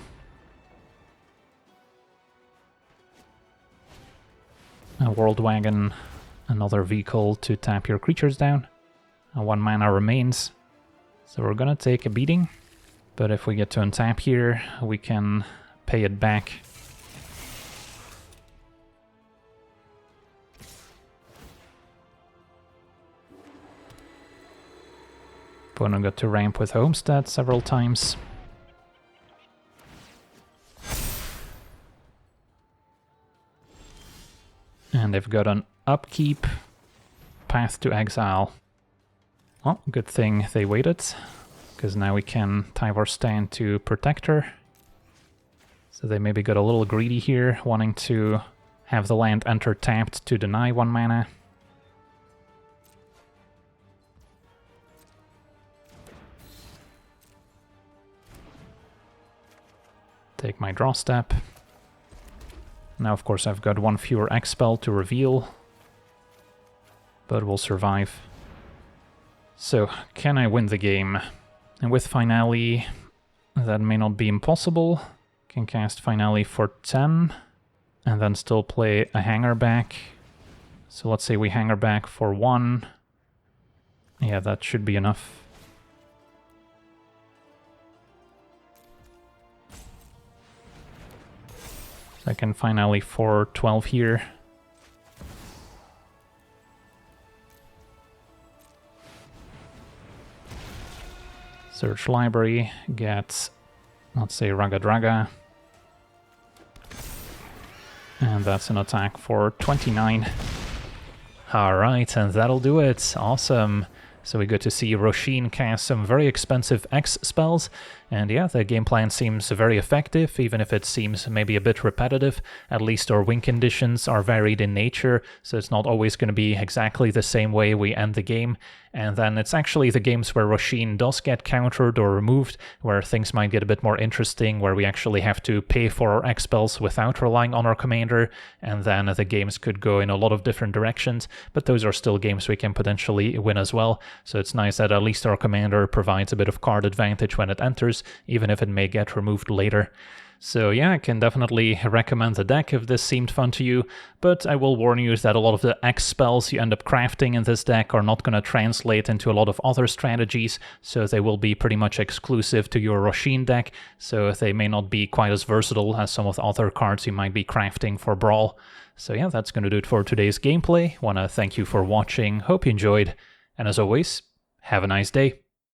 A: A World Wagon, another vehicle to tap your creatures down. And 1 mana remains. So we're gonna take a beating. But if we get to untap here, we can pay it back. Opponent got to ramp with Homestead several times. And they've got an Upkeep, Path to Exile. Well, good thing they waited, because now we can Tyvar Stand to protect her. So they maybe got a little greedy here, wanting to have the land enter tapped to deny 1 mana. Take my draw step. Now of course I've got 1 fewer X-Spell to reveal, but we'll survive. So, can I win the game? And with Finale, that may not be impossible. Can cast Finale for 10, and then still play a Hanger back. So let's say we Hanger back for 1. Yeah, that should be enough. I can Finale for 12 here. Search Library, get, let's say, Raga Draga. And that's an attack for 29. Alright, and that'll do it. Awesome. So we get to see Rosheen cast some very expensive X spells, and yeah, the game plan seems very effective, even if it seems maybe a bit repetitive. At least our win conditions are varied in nature, so it's not always going to be exactly the same way we end the game. And then it's actually the games where Rosheen does get countered or removed, where things might get a bit more interesting, where we actually have to pay for our X spells without relying on our commander, and then the games could go in a lot of different directions, but those are still games we can potentially win as well. So it's nice that at least our commander provides a bit of card advantage when it enters, even if it may get removed later. So yeah, I can definitely recommend the deck if this seemed fun to you, but I will warn you that a lot of the X spells you end up crafting in this deck are not going to translate into a lot of other strategies, so they will be pretty much exclusive to your Rosheen deck, so they may not be quite as versatile as some of the other cards you might be crafting for Brawl. So yeah, that's going to do it for today's gameplay. Want to thank you for watching, hope you enjoyed, and as always, have a nice day.